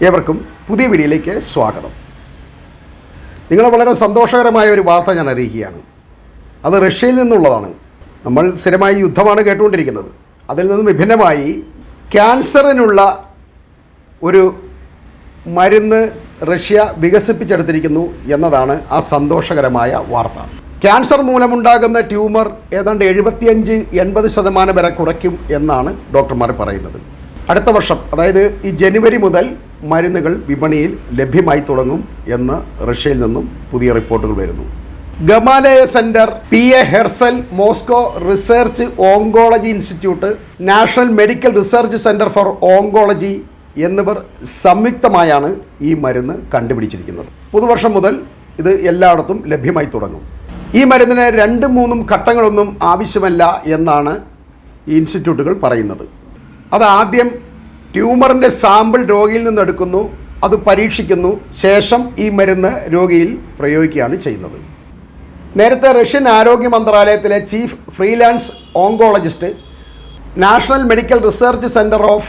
ഏവർക്കും പുതിയ വീഡിയോയിലേക്ക് സ്വാഗതം. നിങ്ങളെ വളരെ സന്തോഷകരമായ ഒരു വാർത്ത ഞാൻ അറിയിക്കുകയാണ്. അത് റഷ്യയിൽ നിന്നുള്ളതാണ്. നമ്മൾ സ്ഥിരമായി യുദ്ധമാണ് കേട്ടുകൊണ്ടിരിക്കുന്നത്. അതിൽ നിന്നും വിഭിന്നമായി ക്യാൻസറിനുള്ള ഒരു മരുന്ന് റഷ്യ വികസിപ്പിച്ചെടുത്തിരിക്കുന്നു എന്നതാണ് ആ സന്തോഷകരമായ വാർത്ത. ക്യാൻസർ മൂലമുണ്ടാകുന്ന ട്യൂമർ ഏതാണ്ട് 75-80% വരെ കുറയ്ക്കും എന്നാണ് ഡോക്ടർമാർ പറയുന്നത്. അടുത്ത വർഷം, അതായത് ഈ ജനുവരി മുതൽ മരുന്നുകൾ വിപണിയിൽ ലഭ്യമായി തുടങ്ങും എന്ന് റഷ്യയിൽ നിന്നും പുതിയ റിപ്പോർട്ടുകൾ വരുന്നു. Gamaleya centre, PA Herzen, Moscow research oncology institute, national medical research centre for oncology എന്നിവർ സംയുക്തമായാണ് ഈ മരുന്ന് കണ്ടുപിടിച്ചിരിക്കുന്നത്. പുതുവർഷം മുതൽ ഇത് എല്ലായിടത്തും ലഭ്യമായി തുടങ്ങും. ഈ മരുന്നിന് 2-3 ഘട്ടങ്ങളൊന്നും ആവശ്യമല്ല എന്നാണ് ഈ ഇൻസ്റ്റിറ്റ്യൂട്ടുകൾ പറയുന്നത്. അത് ആദ്യം ട്യൂമറിൻ്റെ സാമ്പിൾ രോഗിയിൽ നിന്നെടുക്കുന്നു, അത് പരീക്ഷിക്കുന്നു, ശേഷം ഈ മരുന്ന് രോഗിയിൽ പ്രയോഗിക്കുകയാണ് ചെയ്യുന്നത്. നേരത്തെ റഷ്യൻ ആരോഗ്യ മന്ത്രാലയത്തിലെ chief freelance oncologist, national medical research centre of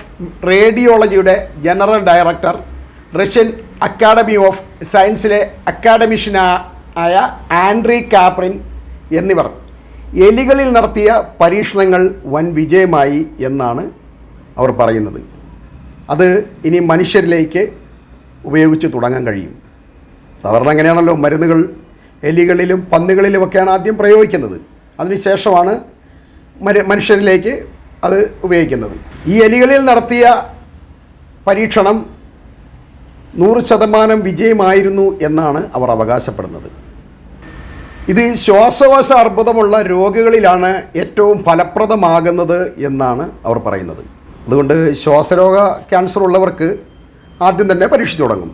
റേഡിയോളജിയുടെ general director, Russian academy of സയൻസിലെ അക്കാഡമിഷ്യനായ ആൻഡ്രി കാപ്രിൻ എന്നിവർ എലികളിൽ നടത്തിയ പരീക്ഷണങ്ങൾ വൻ വിജയമായി എന്നാണ് അവർ പറയുന്നത്. അത് ഇനി മനുഷ്യരിലേക്ക് ഉപയോഗിച്ച് തുടങ്ങാൻ കഴിയും. സാധാരണ അങ്ങനെയാണല്ലോ, മരുന്നുകൾ എലികളിലും പന്നികളിലുമൊക്കെയാണ് ആദ്യം പ്രയോഗിക്കുന്നത്, അതിനുശേഷമാണ് മനുഷ്യരിലേക്ക് അത് ഉപയോഗിക്കുന്നത്. ഈ എലികളിൽ നടത്തിയ പരീക്ഷണം 100% വിജയമായിരുന്നു എന്നാണ് അവർ അവകാശപ്പെടുന്നത്. ഇത് ശ്വാസകോശ അർബുദമുള്ള രോഗികളിലാണ് ഏറ്റവും ഫലപ്രദമാകുന്നത് എന്നാണ് അവർ പറയുന്നത്. അതുകൊണ്ട് ശ്വാസരോഗ ക്യാൻസർ ഉള്ളവർക്ക് ആദ്യം തന്നെ പരീക്ഷിച്ചു തുടങ്ങും,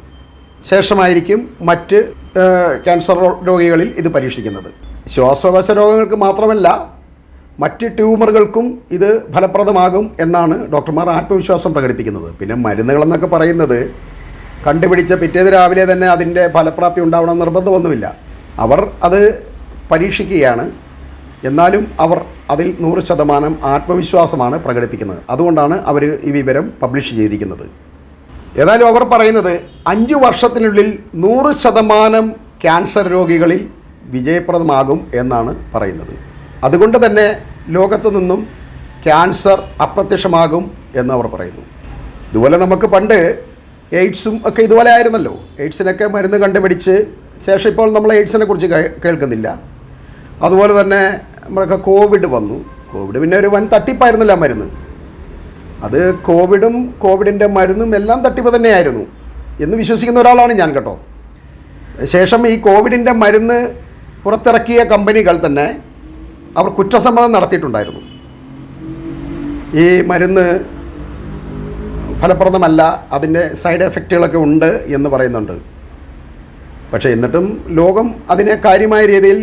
ശേഷമായിരിക്കും മറ്റ് ക്യാൻസർ രോഗികളിൽ ഇത് പരീക്ഷിക്കുന്നത്. ശ്വാസകോശ രോഗങ്ങൾക്ക് മാത്രമല്ല, മറ്റ് ട്യൂമറുകൾക്കും ഇത് ഫലപ്രദമാകും എന്നാണ് ഡോക്ടർമാർ ആത്മവിശ്വാസം പ്രകടിപ്പിക്കുന്നത്. പിന്നെ മരുന്നുകളെന്നൊക്കെ പറയുന്നത് കണ്ടുപിടിച്ച പിറ്റേന്ന് രാവിലെ തന്നെ അതിൻ്റെ ഫലപ്രാപ്തി ഉണ്ടാവണം നിർബന്ധമൊന്നുമില്ല. അവർ അത് പരീക്ഷിക്കുകയാണ്. എന്നാലും അവർ അതിൽ 100% ആത്മവിശ്വാസമാണ് പ്രകടിപ്പിക്കുന്നത്. അതുകൊണ്ടാണ് അവർ ഈ വിവരം പബ്ലിഷ് ചെയ്തിരിക്കുന്നത്. ഏതായാലും അവർ പറയുന്നത് 5 വർഷത്തിനുള്ളിൽ 100% ക്യാൻസർ രോഗികളിൽ വിജയപ്രദമാകും എന്നാണ് പറയുന്നത്. അതുകൊണ്ട് തന്നെ ലോകത്തു നിന്നും ക്യാൻസർ അപ്രത്യക്ഷമാകും എന്നവർ പറയുന്നു. ഇതുപോലെ നമുക്ക് പണ്ട് എയ്ഡ്സും ഒക്കെ ഇതുപോലെ ആയിരുന്നല്ലോ. എയ്ഡ്സിനൊക്കെ മരുന്ന് കണ്ടുപിടിച്ച് ശേഷം ഇപ്പോൾ നമ്മൾ എയ്ഡ്സിനെ കുറിച്ച് കേൾക്കുന്നില്ല. അതുപോലെ തന്നെ നമ്മളൊക്കെ കോവിഡ് വന്നു. കോവിഡ് പിന്നെ ഒരു വൻ തട്ടിപ്പായിരുന്നില്ല മരുന്ന്. അത് കോവിഡിൻ്റെ മരുന്നും എല്ലാം തട്ടിപ്പ് തന്നെയായിരുന്നു എന്ന് വിശ്വസിക്കുന്ന ഒരാളാണ് ഞാൻ കേട്ടോ. ശേഷം ഈ കോവിഡിൻ്റെ മരുന്ന് പുറത്തിറക്കിയ കമ്പനികൾ തന്നെ അവർ കുറ്റസമ്മതം നടത്തിയിട്ടുണ്ടായിരുന്നു. ഈ മരുന്ന് ഫലപ്രദമല്ല, അതിൻ്റെ സൈഡ് എഫക്റ്റുകളൊക്കെ ഉണ്ട് എന്ന് പറയുന്നുണ്ട്. പക്ഷേ എന്നിട്ടും ലോകം അതിനെ കാര്യമായ രീതിയിൽ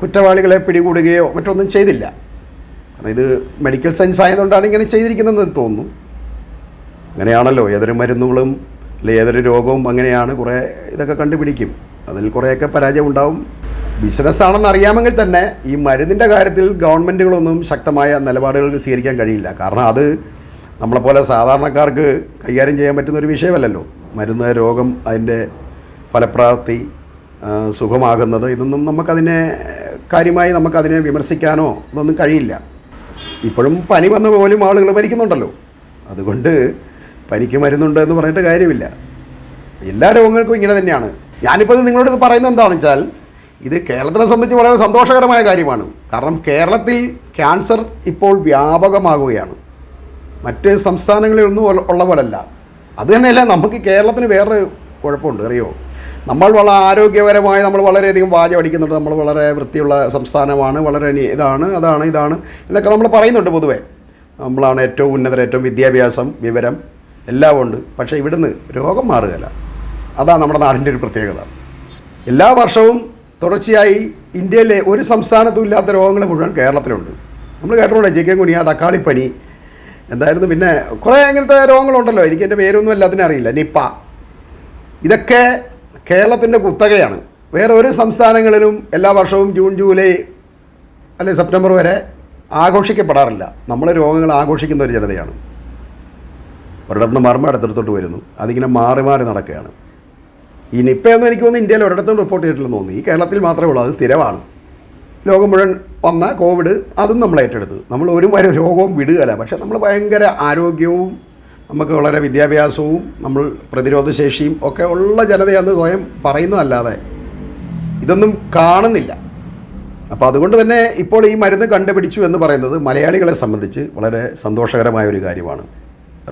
കുറ്റവാളികളെ പിടികൂടുകയോ മറ്റൊന്നും ചെയ്തില്ല. കാരണം ഇത് മെഡിക്കൽ സയൻസ് ആയതുകൊണ്ടാണ് ഇങ്ങനെ ചെയ്തിരിക്കുന്നതെന്ന് തോന്നുന്നു. അങ്ങനെയാണല്ലോ, ഏതൊരു മരുന്നുകളും അല്ലെങ്കിൽ ഏതൊരു രോഗവും അങ്ങനെയാണ്. കുറേ ഇതൊക്കെ കണ്ടുപിടിക്കും, അതിൽ കുറേയൊക്കെ പരാജയം ഉണ്ടാവും. ബിസിനസ്സാണെന്ന് അറിയാമെങ്കിൽ തന്നെ ഈ മരുന്നിൻ്റെ കാര്യത്തിൽ ഗവൺമെൻറ്റുകളൊന്നും ശക്തമായ നിലപാടുകൾ സ്വീകരിക്കാൻ കഴിയില്ല. കാരണം അത് നമ്മളെപ്പോലെ സാധാരണക്കാർക്ക് കൈകാര്യം ചെയ്യാൻ പറ്റുന്നൊരു വിഷയമല്ലല്ലോ. മരുന്ന്, രോഗം, അതിൻ്റെ ഫലപ്രാപ്തി, സുഖമാകുന്നത്, ഇതൊന്നും നമുക്കതിനെ കാര്യമായി നമുക്കതിനെ വിമർശിക്കാനോ ഇതൊന്നും കഴിയില്ല. ഇപ്പോഴും പനി വന്ന പോലും ആളുകൾ മരിക്കുന്നുണ്ടല്ലോ. അതുകൊണ്ട് പനിക്ക് മരുന്നുണ്ട് എന്ന് പറഞ്ഞിട്ട് കാര്യമില്ല. എല്ലാ രോഗങ്ങൾക്കും ഇങ്ങനെ തന്നെയാണ്. ഞാനിപ്പോൾ നിങ്ങളോട് ഇത് പറയുന്നത് എന്താണെന്ന് വെച്ചാൽ, ഇത് കേരളത്തിനെ സംബന്ധിച്ച് വളരെ സന്തോഷകരമായ കാര്യമാണ്. കാരണം കേരളത്തിൽ ക്യാൻസർ ഇപ്പോൾ വ്യാപകമാകുകയാണ്. മറ്റ് സംസ്ഥാനങ്ങളിലൊന്നും ഉള്ള പോലല്ല. അതുതന്നെയല്ല, നമുക്ക് കേരളത്തിന് വേറൊരു കുഴപ്പമുണ്ട്, അറിയോ? നമ്മൾ വളരെ ആരോഗ്യപരമായി നമ്മൾ വളരെയധികം വാചം അടിക്കുന്നുണ്ട്. നമ്മൾ വളരെ വൃത്തിയുള്ള സംസ്ഥാനമാണ്, വളരെ ഇതാണ് എന്നൊക്കെ നമ്മൾ പറയുന്നുണ്ട്. പൊതുവേ നമ്മളാണ് ഏറ്റവും ഉന്നതർ, ഏറ്റവും വിദ്യാഭ്യാസം, വിവരം എല്ലാം ഉണ്ട്. പക്ഷേ ഇവിടുന്ന് രോഗം മാറുകയില്ല. അതാണ് നമ്മുടെ നാടിൻ്റെ ഒരു പ്രത്യേകത. എല്ലാ വർഷവും തുടർച്ചയായി ഇന്ത്യയിലെ ഒരു സംസ്ഥാനത്തും ഇല്ലാത്ത രോഗങ്ങൾ മുഴുവൻ കേരളത്തിലുണ്ട്. നമ്മൾ കേട്ടിട്ടുണ്ട്, ചിക്കൻ ഗുനിയ, തക്കാളിപ്പനി, എന്തായിരുന്നു, പിന്നെ കുറേ അങ്ങനത്തെ രോഗങ്ങളുണ്ടല്ലോ. എനിക്ക് എൻ്റെ പേരൊന്നും എല്ലാത്തിനും അറിയില്ല. നിപ്പ, ഇതൊക്കെ കേരളത്തിൻ്റെ കുത്തകയാണ്. വേറെ ഒരു സംസ്ഥാനങ്ങളിലും എല്ലാ വർഷവും ജൂൺ, ജൂലൈ അല്ലെങ്കിൽ സെപ്റ്റംബർ വരെ ആഘോഷിക്കപ്പെടാറില്ല. നമ്മൾ രോഗങ്ങൾ ആഘോഷിക്കുന്ന ഒരു ജനതയാണ്. ഒരിടത്തുനിന്ന് മാറുമ്പോൾ അടുത്തടുത്തോട്ട് വരുന്നു. അതിങ്ങനെ മാറി മാറി നടക്കുകയാണ്. ഈ നിപ്പയൊന്നും എനിക്ക് തോന്നുന്നു ഇന്ത്യയിൽ ഒരിടത്തും റിപ്പോർട്ട് ചെയ്തിട്ടില്ലെന്ന് തോന്നുന്നു. ഈ കേരളത്തിൽ മാത്രമേ ഉള്ളൂ. അത് സ്ഥിരമാണ്. ലോകം മുഴുവൻ വന്ന കോവിഡ് അതും നമ്മൾ ഏറ്റെടുത്തു. നമ്മൾ ഒരു രോഗവും വിടുകയില്ല. പക്ഷേ നമ്മൾ ഭയങ്കര ആരോഗ്യവും നമുക്ക് വളരെ വിദ്യാഭ്യാസവും നമ്മൾ പ്രതിരോധശേഷിയും ഒക്കെ ഉള്ള ജനതയെന്ന് സ്വയം പറയുന്നതല്ലാതെ ഇതൊന്നും കാണുന്നില്ല. അപ്പോൾ അതുകൊണ്ട് തന്നെ ഇപ്പോൾ ഈ മരുന്ന് കണ്ടുപിടിച്ചു എന്ന് പറയുന്നത് മലയാളികളെ സംബന്ധിച്ച് വളരെ സന്തോഷകരമായ ഒരു കാര്യമാണ്.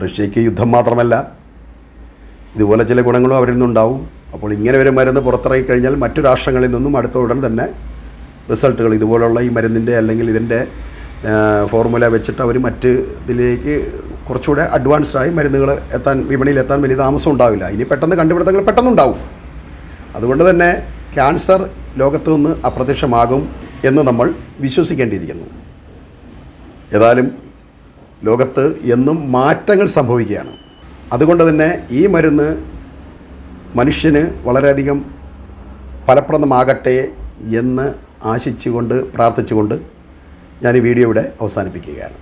റഷ്യയ്ക്ക് യുദ്ധം മാത്രമല്ല, ഇതുപോലെ ചില ഗുണങ്ങളും അവരിൽ നിന്നുണ്ടാവും. അപ്പോൾ ഇങ്ങനെ ഒരു മരുന്ന് പുറത്തിറങ്ങി കഴിഞ്ഞാൽ മറ്റു രാഷ്ട്രങ്ങളിൽ നിന്നും അടുത്ത ഉടൻ തന്നെ റിസൾട്ടുകൾ ഇതുപോലുള്ള ഈ മരുന്നിൻ്റെ അല്ലെങ്കിൽ ഇതിൻ്റെ ഫോർമുല വെച്ചിട്ട് അവർ മറ്റ് ഇതിലേക്ക് കുറച്ചുകൂടെ അഡ്വാൻസ്ഡായി മരുന്നുകൾ വിപണിയിലെത്താൻ വലിയ താമസം ഉണ്ടാവില്ല. ഇനി പെട്ടെന്ന് കണ്ടുപിടുത്തങ്ങൾ പെട്ടെന്നുണ്ടാവും. അതുകൊണ്ട് തന്നെ ക്യാൻസർ ലോകത്തു നിന്ന് അപ്രത്യക്ഷമാകും എന്ന് നമ്മൾ വിശ്വസിക്കേണ്ടിയിരിക്കുന്നു. ഏതായാലും ലോകത്ത് എന്നും മാറ്റങ്ങൾ സംഭവിക്കുകയാണ്. അതുകൊണ്ട് തന്നെ ഈ മരുന്ന് മനുഷ്യന് വളരെയധികം ഫലപ്രദമാകട്ടെ എന്ന് ആശിച്ചുകൊണ്ട് പ്രാർത്ഥിച്ചുകൊണ്ട് ഞാൻ ഈ വീഡിയോ ഇവിടെ അവസാനിപ്പിക്കുകയാണ്.